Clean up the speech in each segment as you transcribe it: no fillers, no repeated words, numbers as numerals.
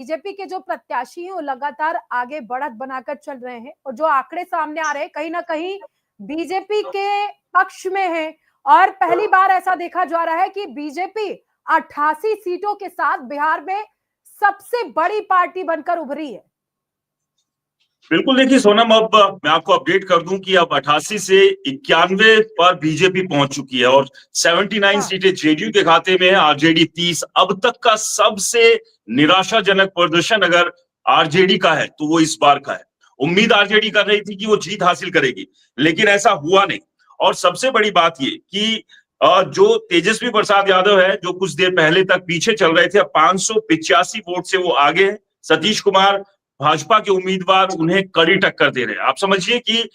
BJP के जो प्रत्याशी हैं वो लगातार आगे बढ़त बनाकर चल रहे हैं और जो आंकड़े सामने आ रहे हैं कहीं ना कहीं बीजेपी के पक्ष में है। और पहली बार ऐसा देखा जा रहा है कि बीजेपी 88 सीटों के साथ बिहार में सबसे बड़ी पार्टी बनकर उभरी है। बिल्कुल, देखिए सोनम, अब मैं आपको अपडेट कर दूं कि अब 88 से 91 पर बीजेपी पहुंच चुकी है और 79 सीटें जेडीयू के खाते में है, आरजेडी 30। अब तक का सबसे निराशाजनक प्रदर्शन अगर आरजेडी का है तो वो इस बार का है। उम्मीद आरजेडी कर रही थी कि वो जीत हासिल करेगी, लेकिन ऐसा हुआ नहीं। और सबसे बड़ी बात ये कि जो तेजस्वी प्रसाद यादव है, जो कुछ देर पहले तक पीछे चल रहे थे, अब 585 वोट से वो आगे है। सतीश कुमार भाजपा के उम्मीदवार उन्हें कड़ी टक्कर दे रहे हैं। आप समझिए कि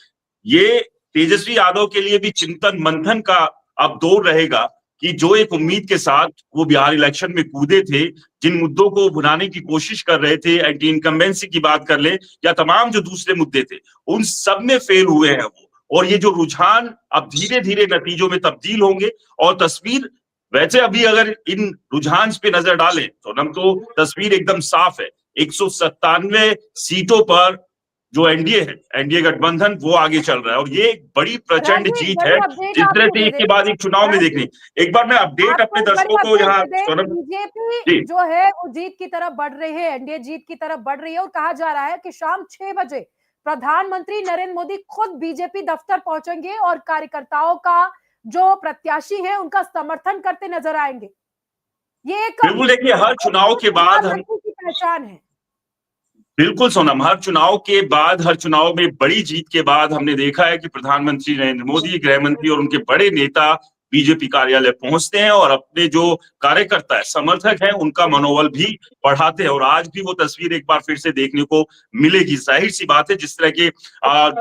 ये तेजस्वी यादव के लिए भी चिंतन मंथन का अब दौर रहेगा कि जो एक उम्मीद के साथ वो बिहार इलेक्शन में कूदे थे, जिन मुद्दों को भुनाने की कोशिश कर रहे थे, एंटी इनकम्बेंसी की बात कर ले या तमाम जो दूसरे मुद्दे थे, उन सब में फेल हुए हैं वो। और ये जो रुझान अब धीरे धीरे नतीजों में तब्दील होंगे और तस्वीर, वैसे अभी अगर इन रुझान पे नजर डालें तो नम तो तस्वीर एकदम साफ है। 197 सीटों पर जो एनडीए है, एनडीए गठबंधन, वो आगे चल रहा है और ये एक बड़ी प्रचंड जीत है, जिस तरह से एक के बाद एक चुनाव में देखनी। एक बार मैं अपडेट अपने दर्शकों को यहाँ, बीजेपी जो है वो जीत की तरफ बढ़ रही है, एनडीए जीत की तरफ बढ़ रही है और कहा जा रहा है कि शाम 6 बजे प्रधानमंत्री नरेंद्र मोदी खुद बीजेपी दफ्तर पहुंचेंगे और कार्यकर्ताओं का जो प्रत्याशी है उनका समर्थन करते नजर आएंगे। ये एक बिल्कुल, देखिए हर चुनाव के बाद हम की पहचान है। बिल्कुल सोनम, हर चुनाव के बाद, हर चुनाव में बड़ी जीत के बाद हमने देखा है कि प्रधानमंत्री नरेंद्र मोदी, गृह मंत्री और उनके बड़े नेता बीजेपी कार्यालय पहुंचते हैं और अपने जो कार्यकर्ता है, समर्थक हैं, उनका मनोबल भी बढ़ाते हैं। और आज भी वो तस्वीर एक बार फिर से देखने को मिलेगी। जाहिर सी बात है, जिस तरह के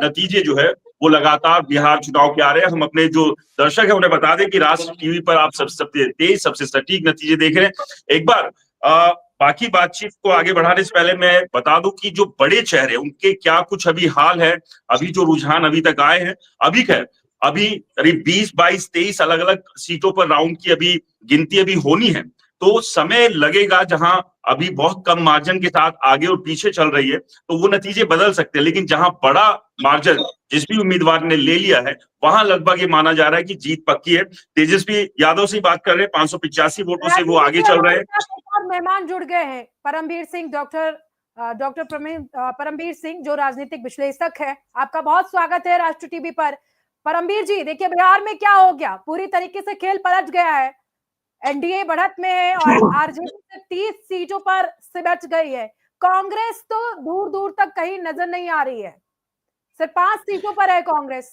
नतीजे जो है वो लगातार बिहार चुनाव के आ रहे हैं। हम अपने जो दर्शक है उन्हें बता दें कि राष्ट्र टीवी पर आप सबसे तेज, सबसे सटीक नतीजे देख रहे हैं। एक बार बाकी बातचीत को आगे बढ़ाने से पहले मैं बता दूं कि जो बड़े चेहरे उनके क्या कुछ अभी हाल है, अभी जो रुझान अभी तक आए हैं, अभी खैर अभी करीब 20, 22, 23 अलग अलग सीटों पर राउंड की अभी गिनती अभी होनी है, तो समय लगेगा। जहां अभी बहुत कम मार्जिन के साथ आगे और पीछे चल रही है तो वो नतीजे बदल सकते हैं, लेकिन जहां बड़ा मार्जिन जिस भी उम्मीदवार ने ले लिया है वहां लगभग ये माना जा रहा है कि जीत पक्की है। तेजस्वी यादव से बात कर रहे हैं, 585 वोटों से वो आगे चल रहे हैं। मेहमान जुड़ गए हैं, परमबीर सिंह, डॉक्टर परमबीर सिंह जो राजनीतिक विश्लेषक है। आपका बहुत स्वागत है राष्ट्र टीवी पर। परमबीर जी, देखिए बिहार में क्या हो गया, पूरी तरीके से खेल पलट गया है। एनडीए बढ़त में है और आरजेडी से 30 सीटों पर सिमट गई है। कांग्रेस तो दूर दूर तक कहीं नजर नहीं आ रही है, सिर्फ 5 सीटों पर है कांग्रेस।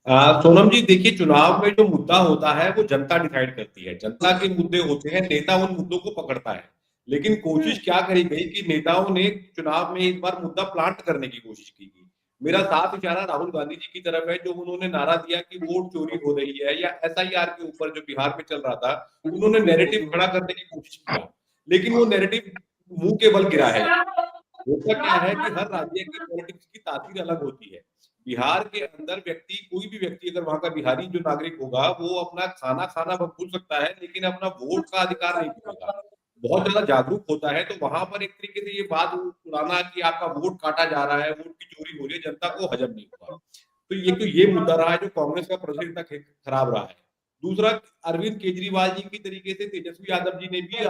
सोनम जी, देखिए चुनाव में जो मुद्दा होता है वो जनता डिसाइड करती है। जनता के मुद्दे होते हैं, नेता उन मुद्दों को पकड़ता है। लेकिन कोशिश क्या करी गई कि नेताओं ने चुनाव में इस बार मुद्दा प्लांट करने की कोशिश की गई। मेरा साफ इशारा राहुल गांधी जी की तरफ है, जो उन्होंने नारा दिया कि वोट चोरी हो रही है, या एसआईआर के ऊपर जो बिहार में चल रहा था, उन्होंने नैरेटिव खड़ा करने की कोशिश किया, लेकिन वो नैरेटिव मुंह के बल गिरा है। होता क्या है कि हर राज्य की पॉलिटिक्स की तासीर अलग होती है। बिहार के अंदर कोई भी व्यक्ति अगर वहां का बिहारी जो नागरिक होगा, वो अपना खाना खाना भूल सकता है, लेकिन अपना वोट का अधिकार नहीं भूलेगा। बहुत ज्यादा जागरूक होता है, तो वहां पर एक तरीके से ये बात उड़ाना कि आपका वोट काटा जा रहा है, वोट की चोरी हो रही है, जनता को हजम नहीं हुआ। तो ये मुद्दा रहा है जो कांग्रेस का प्रदर्शन इतना खराब रहा है। दूसरा, अरविंद केजरीवाल जी की तरीके से तेजस्वी यादव जी ने भी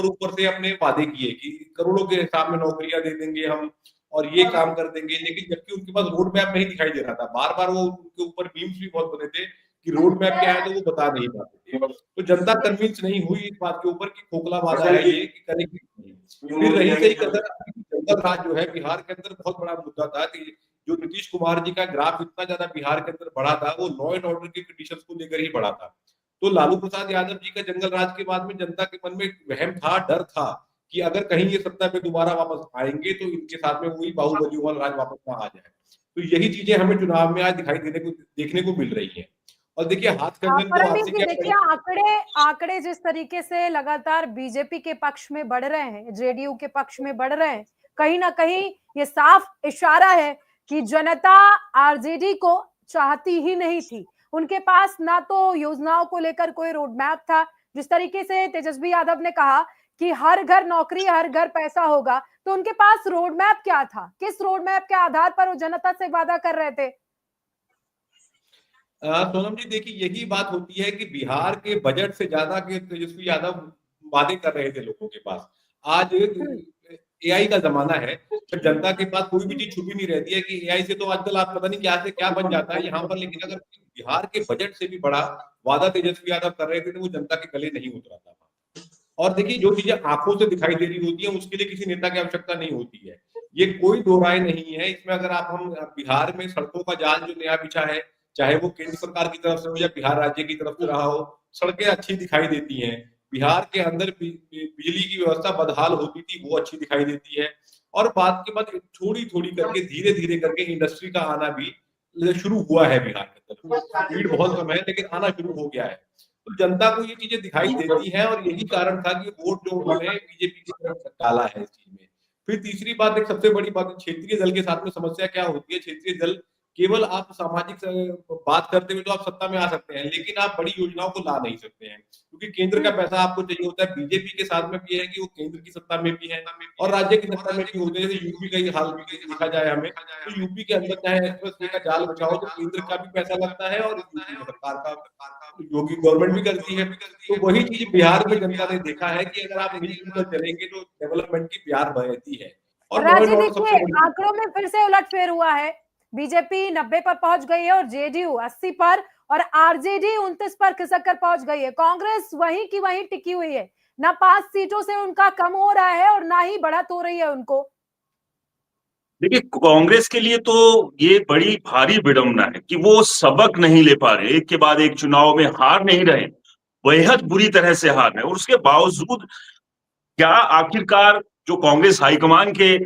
ऊपर से अपने वादे किए कि करोड़ों के हिसाब में नौकरियां दे देंगे हम और ये काम कर देंगे, लेकिन जबकि उनके पास रोड मैप नहीं दिखाई दे रहा था। बार बार वो उनके ऊपर मीम्स भी बहुत बने थे कि रोड मैप क्या है, तो वो बता नहीं पाते थे। तो जनता कन्विंस नहीं हुई इस बात के ऊपर कि खोखला वादा है ये कि करेंगे नहीं। फिर रही सही कसर, जंगल राज जो है बिहार के अंदर बहुत बड़ा मुद्दा था कि जो नीतीश कुमार जी का ग्राफ इतना ज्यादा बिहार के अंदर बढ़ा था, वो लॉ एंड ऑर्डर की कंडीशंस को लेकर ही बढ़ा था। तो लालू प्रसाद यादव जी का जंगल राज के बाद में जनता के मन में वहम था, डर था कि अगर कहीं ये सत्ता पे दोबारा वापस आएंगे तो इनके साथ में वही बाहुबली वाला राज वापस ना आ जाए। तो यही चीजें हमें चुनाव में आज देखने को मिल रही है। और देखिए हाथ कंगन को देखिए आंकड़े जिस तरीके से लगातार बीजेपी के पक्ष में बढ़ रहे हैं, जेडीयू के पक्ष में बढ़ रहे हैं, कहीं ना कहीं ये साफ इशारा है कि जनता आरजेडी को चाहती ही नहीं थी। उनके पास ना तो योजनाओं को लेकर कोई रोड मैप था। जिस तरीके से तेजस्वी यादव ने कहा कि हर घर नौकरी, हर घर पैसा होगा, तो उनके पास रोड मैप क्या था? किस रोड मैप के आधार पर वो जनता से वादा कर रहे थे? सोनम जी देखिए, यही बात होती है कि बिहार के बजट से ज्यादा के तेजस्वी यादव वादे कर रहे थे लोगों के पास। आज हम्म, एआई का जमाना है, जब जनता के पास कोई भी चीज छुपी नहीं रहती है कि एआई से तो आजकल आप पता नहीं क्या से क्या बन जाता है यहाँ पर, लेकिन अगर बिहार के बजट से भी बड़ा वादा तेजस्वी यादव कर रहे थे तो वो जनता के गले नहीं उतरा था। और देखिए, जो चीजें आंखों से दिखाई दे रही होती है उसके लिए किसी नेता की आवश्यकता नहीं होती है, ये कोई दो राय नहीं है इसमें। अगर आप हम बिहार में सड़कों का जाल जो नया बिछा है, चाहे वो केंद्र सरकार की तरफ से हो या बिहार राज्य की तरफ से रहा हो, सड़कें अच्छी दिखाई देती हैं। बिहार के अंदर बिजली की व्यवस्था बदहाल होती थी, वो अच्छी दिखाई देती है। और बात के बाद थोड़ी थोड़ी करके धीरे धीरे करके इंडस्ट्री का आना भी शुरू हुआ है बिहार के अंदर। स्पीड बहुत कम है लेकिन आना शुरू हो गया है। तो जनता को ये चीजें दिखाई देती हैं और यही कारण था कि वोट जो उन्होंने बीजेपी की तरफ डाला है इस चीज में। फिर तीसरी बात, एक सबसे बड़ी बात, क्षेत्रीय दल के साथ में समस्या क्या होती है, क्षेत्रीय दल केवल आप सामाजिक बात करते हुए तो आप सत्ता में आ सकते हैं, लेकिन आप बड़ी योजनाओं को ला नहीं सकते हैं, क्योंकि केंद्र का पैसा आपको चाहिए होता है। बीजेपी के साथ में भी है कि वो केंद्र की सत्ता में भी है और राज्य की सत्ता में भी होते हैं। जैसे यूपी का ही हाल देखा जाए हमें, तो यूपी के अंदर चाहे एक्सप्रेस वे का जाल बिछाओ तो केंद्र का भी पैसा लगता है और यूपी की सरकार का, योगी गवर्नमेंट भी करती है। तो वही चीज बिहार में जनता ने देखा है कि अगर आप मिलजुल कर चलेंगे तो डेवलपमेंट की बिहार बहती है। और लॉ एंड राजी ऑर्डर देखिए, सबसे बड़ी, आंकड़ों में फिर से उलटफेर हुआ है। बीजेपी 90 पर पहुंच गई है और जेडीयू 80 पर, और आरजेडी 29 पर खिसक कर पहुंच गई है। कांग्रेस वहीं की वहीं टिकी हुई है, ना 5 सीटों से उनका कम हो रहा है और ना ही बढ़त हो रही है उनको। देखिए, कांग्रेस के लिए तो ये बड़ी भारी विडंबना है कि वो सबक नहीं ले पा रहे, एक के बाद एक चुनाव में हार नहीं रहे, बेहद बुरी तरह से हार रहे, और उसके बावजूद क्या आखिरकार जो कांग्रेस हाईकमान के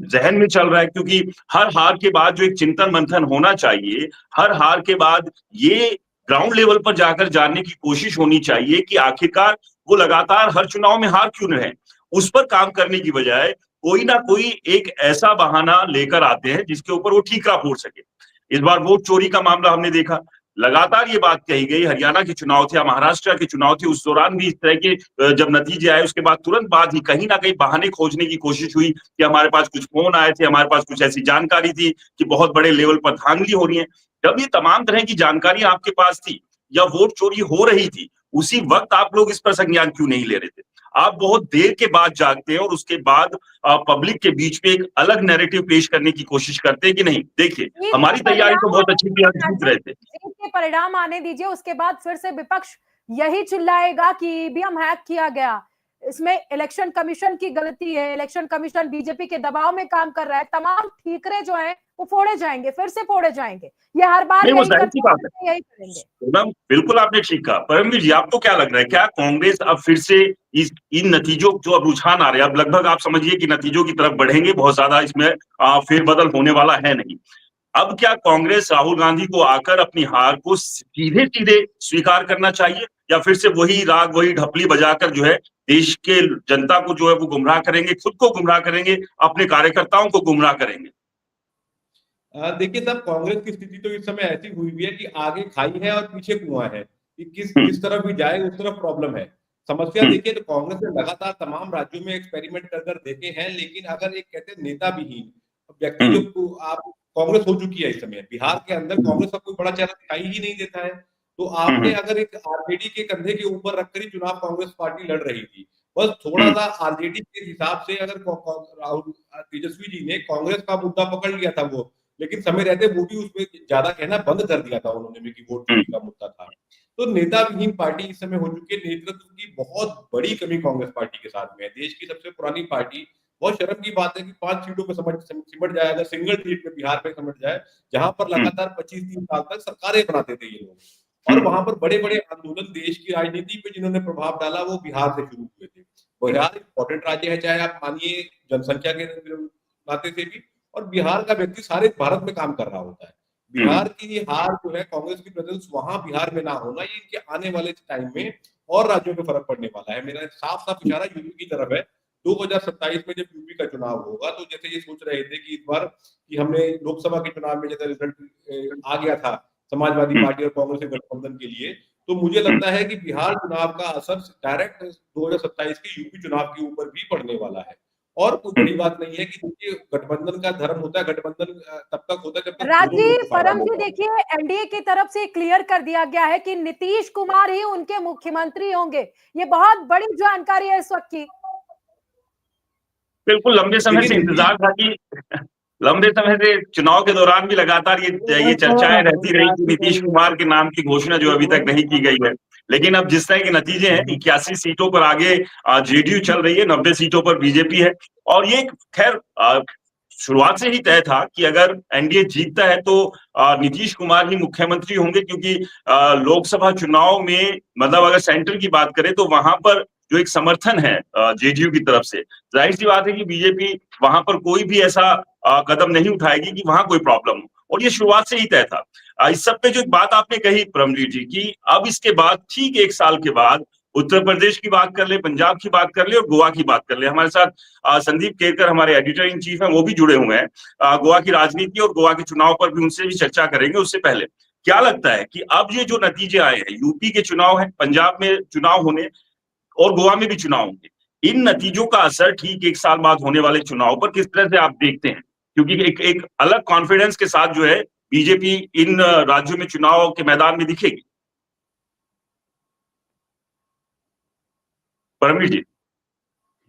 जहन में चल रहा है, क्योंकि हर हार के बाद जो एक चिंतन मंथन होना चाहिए, हर हार के बाद ये ग्राउंड लेवल पर जाकर जानने की कोशिश होनी चाहिए कि आखिरकार वो लगातार हर चुनाव में हार क्यों रहे, उस पर काम करने की बजाय कोई ना कोई एक ऐसा बहाना लेकर आते हैं जिसके ऊपर वो ठीकरा फोड़ सके। इस बार वोट चोरी का मामला हमने देखा, लगातार ये बात कही गई, हरियाणा के चुनाव थे या महाराष्ट्र के चुनाव थे, उस दौरान भी इस तरह के जब नतीजे आए उसके बाद तुरंत बाद ही कहीं ना कहीं बहाने खोजने की कोशिश हुई कि हमारे पास कुछ फोन आए थे, हमारे पास कुछ ऐसी जानकारी थी कि बहुत बड़े लेवल पर धांधली हो रही है। जब ये तमाम तरह की जानकारी आपके पास थी या वोट चोरी हो रही थी, उसी वक्त आप लोग इस पर संज्ञान क्यों नहीं ले रहे थे? आप बहुत देर के बाद जागते हैं और उसके बाद पब्लिक के बीच में एक अलग नैरेटिव पेश करने की कोशिश करते हैं कि नहीं देखिए जीत के हमारी तैयारी तो परिणाम बहुत आने अच्छी थी, हम दीजिए जीत राजू, रहे थे। जीत के परिणाम आने दीजिए, उसके बाद फिर से विपक्ष यही चिल्लाएगा कि ईवीएम हैक किया गया, इसमें इलेक्शन कमीशन की गलती है, इलेक्शन कमीशन बीजेपी के दबाव में काम कर रहा है। तमाम ठीकरे जो हैं वो फोड़े जाएंगे, फिर से फोड़े जाएंगे। ये हर बार नहीं, वो यही जाहिर सी करते बात है। हैं, यही करेंगे। एकदम बिल्कुल आपने ठीक कहा। परमवीर जी, आपको क्या लग रहा है, क्या कांग्रेस अब फिर से इन नतीजों जो अब रुझान आ रहे हैं, अब लगभग आप समझिए कि नतीजों की तरफ बढ़ेंगे, बहुत ज्यादा इसमें फेरबदल होने वाला है नहीं। अब क्या कांग्रेस राहुल गांधी को आकर अपनी हार को सीधे सीधे स्वीकार करना चाहिए, या फिर से वही राग वही ढपली बजाकर जो है देश के जनता को जो है वो गुमराह करेंगे, खुद को गुमराह करेंगे, अपने कार्यकर्ताओं को गुमराह करेंगे? देखिए साहब, कांग्रेस की स्थिति तो इस समय ऐसी हुई हुई है कि आगे खाई है और पीछे कुआं है, कि किस हम्म, किस तरफ भी जाए उस तरफ प्रॉब्लम है। समस्या हम्म, देखिए, तो कांग्रेस ने लगातार तमाम राज्यों में एक्सपेरिमेंट कर कर देखे हैं, लेकिन अगर एक कहते हैं नेता विहीन व्यक्ति जो हम्म, आप, कांग्रेस हो चुकी है इस समय बिहार के अंदर, हम्म, कांग्रेस का कोई बड़ा चेहरा दिखाई ही नहीं देता है। तो हम्म, आपने अगर एक आरजेडी के कंधे के ऊपर रखकर ही चुनाव कांग्रेस पार्टी लड़ रही थी, बस थोड़ा हम्म, सा आरजेडी के हिसाब से अगर राहुल तेजस्वी जी ने कांग्रेस का मुद्दा पकड़ लिया था वो, लेकिन समय रहते वो भी उसमें ज्यादा कहना बंद कर दिया था उन्होंने भी कि वोट चोरी हम्म, का मुद्दा था। तो नेता विहीन पार्टी इस समय हो चुकी है। नेतृत्व की बहुत बड़ी कमी कांग्रेस पार्टी के साथ में है। देश की सबसे पुरानी पार्टी, बहुत शर्म की बात है कि 5 सीटों पे सिमट जाए, अगर सिंगल सीट पे बिहार पे सिमट जाए, जहां पर हम्म, लगातार 25-30 साल तक सरकारें बनाते थे ये लोग, और हम्म, वहां पर बड़े बड़े आंदोलन देश की राजनीति पे जिन्होंने प्रभाव डाला वो बिहार से शुरू हुए थे। बिहार इंपॉर्टेंट राज्य है, चाहे आप मानिए जनसंख्या के नाते से भी, और बिहार का व्यक्ति सारे भारत में काम कर रहा होता है। हम्म, बिहार की ये हार जो है, कांग्रेस की प्रेजेंस वहां बिहार में ना होना, ये इनके आने वाले टाइम में और राज्यों में फर्क पड़ने वाला है। मेरा साफ साफ इशारा यूपी की तरफ है। 2027 में जब यूपी का चुनाव होगा, तो जैसे ये सोच रहे थे कि इस बार कि हमने लोकसभा के चुनाव में जैसे रिजल्ट आ गया था समाजवादी हम्म, पार्टी और कांग्रेस के गठबंधन के लिए, तो मुझे लगता है कि बिहार चुनाव का असर डायरेक्ट 2027 के यूपी चुनाव के ऊपर भी पड़ने वाला है। और कोई बड़ी बात नहीं है कि देखिए गठबंधन का धर्म होता है, गठबंधन तब तक होता है जब तक राज दोनों जी, लोगों को फायदा परम जी, होता है। देखिए एनडीए की तरफ से क्लियर कर दिया गया है कि नीतीश कुमार ही उनके मुख्यमंत्री होंगे। ये बहुत बड़ी जानकारी है इस वक्त की। बिल्कुल, लंबे समय देखिए से नीतीश, इंतजार था कि लंबे समय से चुनाव के दौरान भी लगातार ये चर्चाएं रहती रही कि नीतीश कुमार के नाम की घोषणा जो अभी तक नहीं की गई है। लेकिन अब जिस तरह के नतीजे हैं, 81 सीटों पर आगे जेडीयू चल रही है, 90 सीटों पर बीजेपी है। और ये खैर शुरुआत से ही तय था कि अगर एनडीए जीतता है तो नीतीश कुमार ही मुख्यमंत्री होंगे, क्योंकि लोकसभा चुनाव में मतलब अगर सेंटर की बात करें तो वहां पर जो एक समर्थन है जेडीयू की तरफ से, जाहिर सी बात है कि बीजेपी वहां पर कोई भी ऐसा कदम नहीं उठाएगी कि वहां कोई प्रॉब्लम हो, और ये शुरुआत से ही तय था। इस सब पे जो एक बात आपने कही परमजीत जी की, अब इसके बाद ठीक 1 साल के बाद उत्तर प्रदेश की बात कर ले, पंजाब की बात कर ले और गोवा की बात कर ले। हमारे साथ संदीप केरकर हमारे एडिटर इन चीफ हैं, वो भी जुड़े हुए हैं। गोवा की राजनीति और गोवा के चुनाव पर भी उनसे भी चर्चा करेंगे। उससे पहले क्या लगता है कि अब ये जो नतीजे आए हैं, यूपी के चुनाव है, पंजाब में चुनाव होने और गोवा में भी चुनाव होंगे, इन नतीजों का असर ठीक 1 साल बाद होने वाले चुनाव पर किस तरह से आप देखते हैं? क्योंकि एक अलग कॉन्फिडेंस के साथ जो है बीजेपी इन राज्यों में चुनाव के मैदान में दिखेगी। परमवीर जी।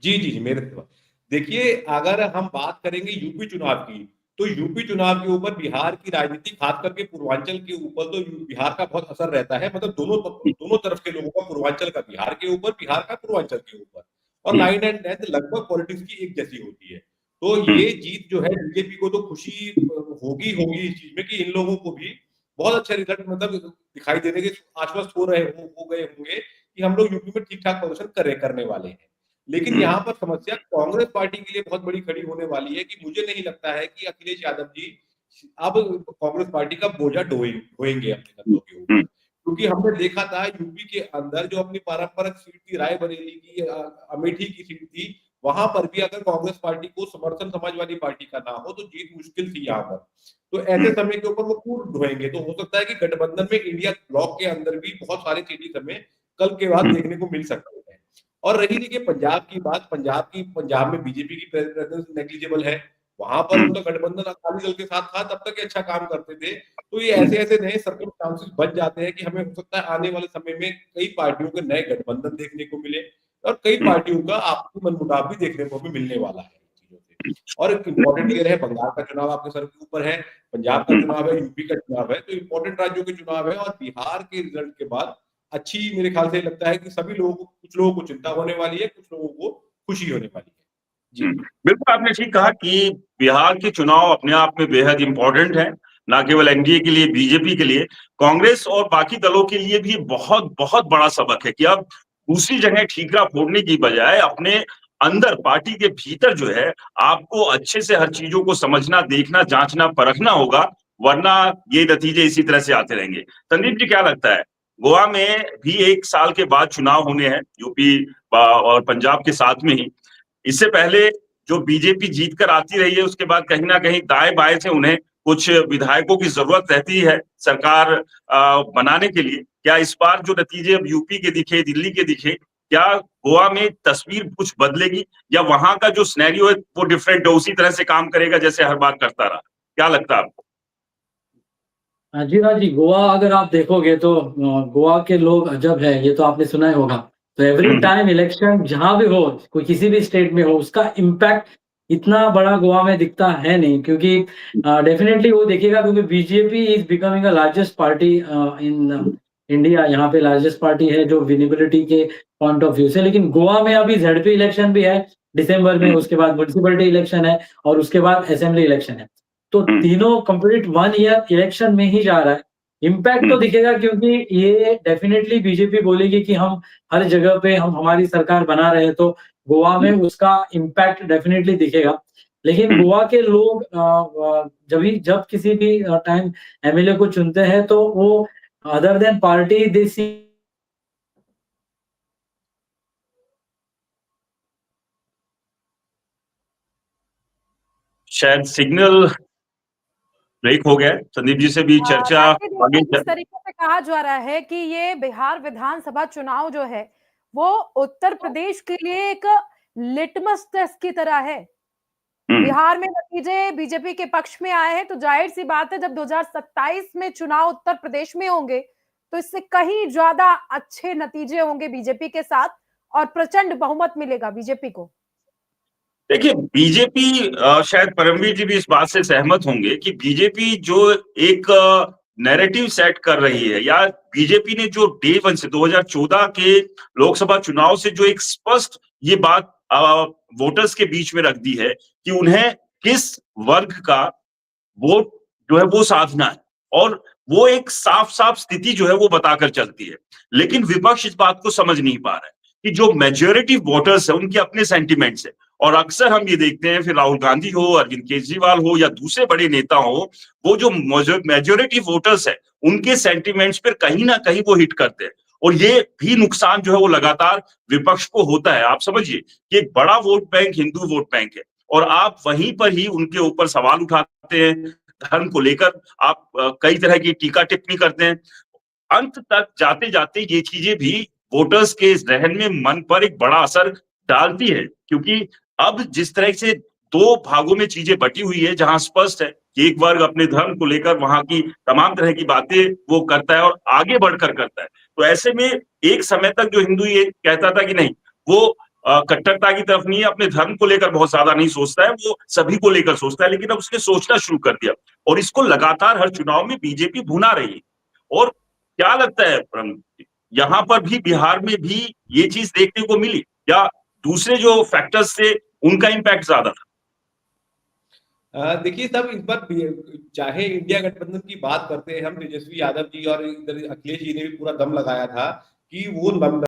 जी, जी, जी, मेरे तरफ। देखिए, अगर हम बात करेंगे यूपी चुनाव की, तो यूपी चुनाव के ऊपर बिहार की राजनीति, खास करके पूर्वांचल के ऊपर तो बिहार का बहुत असर रहता है। मतलब दोनों तरफ के लोगों का, पूर्वांचल का बिहार के ऊपर, बिहार का पूर्वांचल के ऊपर। और हम्म, 9 एंड 10 लगभग पॉलिटिक्स की एक जैसी होती है। तो हम्म, ये जीत जो है बीजेपी को तो खुशी होगी होगी इस चीज में कि इन लोगों को भी बहुत अच्छा रिजल्ट मतलब दिखाई देने के आश्वस्त हो गए होंगे कि हम लोग यूपी में ठीक-ठाक प्रदर्शन करने वाले हैं। लेकिन हम्म, यहाँ पर समस्या कांग्रेस पार्टी के लिए बहुत बड़ी खड़ी होने वाली है कि मुझे नहीं लगता है कि अखिलेश यादव जी अब कांग्रेस पार्टी का बोझा ढोएंगे अपने कंधों के ऊपर। हम्म, क्योंकि हमने देखा था यूपी के अंदर जो अपनी पारंपरिक सीट थी, रायबरेली की, अमेठी की सीट थी, वहां पर भी अगर कांग्रेस पार्टी को समर्थन समाजवादी पार्टी का ना हो तो जीत मुश्किल थी यहाँ पर। तो ऐसे हम्म, समय के ऊपर वो खूब ढोएंगे। तो हो सकता है कि गठबंधन में इंडिया ब्लॉक के अंदर भी बहुत सारे चेंजेस हमें कल के बाद हम्म, देखने को मिल सकते हैं। और रही देखिए पंजाब की बात, पंजाब में बीजेपी की प्रेजेंस नेग्लिजिबल है। वहां पर हम्म, उनका गठबंधन अकाली दल के साथ था, तब तक ये अच्छा काम करते थे। तो ये हम्म, ऐसे-ऐसे नए सर्कमस्टांसेस बन जाते हैं कि हमें हो सकता है आने वाले समय में कई पार्टियों के नए गठबंधन देखने को मिले और कई हम्म, पार्टियों का आपसी मनमुटाव भी देखने को भी मिलने वाला है इन चीजों से। और एक इम्पोर्टेंट ईयर है, बंगाल का चुनाव आपके सर के ऊपर है, पंजाब का हम्म, चुनाव है, यूपी का चुनाव है, तो इम्पोर्टेंट राज्यों के चुनाव है और बिहार के रिजल्ट के बाद अच्छी मेरे ख्याल से लगता है कि सभी लोगों को, कुछ लोगों को चिंता होने वाली है, कुछ लोगों को खुशी होने वाली है। जी। बिल्कुल आपने ठीक कहा कि बिहार के चुनाव अपने आप में बेहद इंपॉर्टेंट है, ना केवल एनडीए के लिए, बीजेपी के लिए, कांग्रेस और बाकी दलों के लिए भी बहुत बहुत बड़ा सबक है कि अब दूसरी जगह ठीकरा फोड़ने की बजाय अपने अंदर पार्टी के भीतर जो है आपको अच्छे से हर चीजों को समझना, देखना, जांचना, परखना होगा, वरना ये नतीजे इसी तरह से आते रहेंगे। संदीप जी क्या लगता है, गोवा में भी 1 साल के बाद चुनाव होने हैं, यूपी और पंजाब के साथ में ही। इससे पहले जो बीजेपी जीत कर आती रही है, उसके बाद कहीं ना कहीं दाएं बाएं से उन्हें कुछ विधायकों की जरूरत रहती है सरकार बनाने के लिए। क्या इस बार जो नतीजे अब यूपी के दिखे, दिल्ली के दिखे, क्या गोवा में तस्वीर कुछ बदलेगी या वहां का जो सिनेरियो है वो डिफरेंट है, उसी तरह से काम करेगा जैसे हर बार करता रहा? क्या लगता है आपको? जी हाँ जी, गोवा अगर आप देखोगे तो गोवा के लोग अजब है, ये तो आपने सुना ही होगा। तो एवरी हम्म, टाइम इलेक्शन जहाँ भी हो, कोई किसी भी स्टेट में हो, उसका इम्पैक्ट इतना बड़ा गोवा में दिखता है नहीं, क्योंकि डेफिनेटली वो देखिएगा, क्योंकि BJP is becoming a largest party in India. यहाँ पे लार्जेस्ट पार्टी है जो विजिबिलिटी के पॉइंट ऑफ व्यू से। लेकिन गोवा में अभी जेडपी इलेक्शन भी है दिसंबर में, हम्म, उसके बाद म्युनिसिपैलिटी इलेक्शन है और उसके बाद असेंबली इलेक्शन है। तो हम्म, तीनों कंप्लीट 1 ईयर इलेक्शन में ही जा रहा है। इम्पैक्ट तो हम्म, दिखेगा, क्योंकि ये डेफिनिटली बीजेपी बोलेगी कि हम हर जगह पे हम हमारी सरकार बना रहे हैं, तो गोवा में उसका इम्पैक्ट डेफिनिटली दिखेगा। लेकिन हम्म। गोवा के लोग जब किसी भी टाइम एमएलए को चुनते हैं तो वो अदर देन पार्टी दे सी शायद सिग्नल ब्रेक हो गया है। संदीप जी से भी चर्चा राजनीति आगे इस तरीके से कहा जा रहा है कि ये बिहार विधानसभा चुनाव जो है वो उत्तर प्रदेश के लिए एक लिटमस टेस्ट की तरह है। बिहार में नतीजे बीजेपी के पक्ष में आए हैं तो जाहिर सी बात है जब 2027 में चुनाव उत्तर प्रदेश में होंगे तो इससे कहीं ज्यादा अच्छे नतीजे होंगे बीजेपी के साथ और प्रचंड बहुमत मिलेगा बीजेपी को। देखिए, बीजेपी शायद परमवीर जी भी इस बात से सहमत होंगे कि बीजेपी जो एक नैरेटिव सेट कर रही है, या बीजेपी ने जो डे वन से 2014 के लोकसभा चुनाव से जो एक स्पष्ट ये बात वोटर्स के बीच में रख दी है कि उन्हें किस वर्ग का वोट जो है वो साधना है, और वो एक साफ साफ स्थिति जो है वो बताकर चलती है। लेकिन विपक्ष इस बात को समझ नहीं पा रहा है कि जो मेजॉरिटी वोटर्स है उनके अपने सेंटिमेंट्स है, और अक्सर हम ये देखते हैं फिर राहुल गांधी हो, अरविंद केजरीवाल हो या दूसरे बड़े नेता हो, वो जो मेजॉरिटी वोटर्स है उनके सेंटिमेंट्स पर कहीं ना कहीं वो हिट करते हैं, और ये भी नुकसान जो है वो लगातार विपक्ष को होता है। आप समझिए कि एक बड़ा vote bank Hindu vote bank है, और आप वहीं पर ही उनके ऊपर सवाल उठाते हैं, धर्म को लेकर आप कई तरह की टीका टिप्पणी करते हैं। अंत तक जाते जाते ये चीजें भी वोटर्स के जहन में, मन पर एक बड़ा असर डालती है, क्योंकि अब जिस तरह से दो भागों में चीजें बटी हुई है, जहां स्पष्ट है कि एक वर्ग अपने धर्म को लेकर वहां की तमाम तरह की बातें वो करता है और आगे बढ़कर करता है, तो ऐसे में एक समय तक जो हिंदू ये कहता था कि नहीं, वो कट्टरता की तरफ नहीं है, अपने धर्म को लेकर बहुत ज्यादा नहीं सोचता है, वो सभी को लेकर सोचता है, लेकिन अब उसने सोचना शुरू कर दिया, और इसको लगातार हर चुनाव में बीजेपी भुना रही है। और क्या लगता है यहाँ पर भी, बिहार में भी ये चीज देखने को मिली, या दूसरे जो फैक्टर्स थे उनका इम्पैक्ट ज्यादा था? देखिए सब इस बार चाहे इंडिया गठबंधन की बात करते हैं हम, तेजस्वी यादव जी और इधर अखिलेश जी ने भी पूरा दम लगाया था कि वो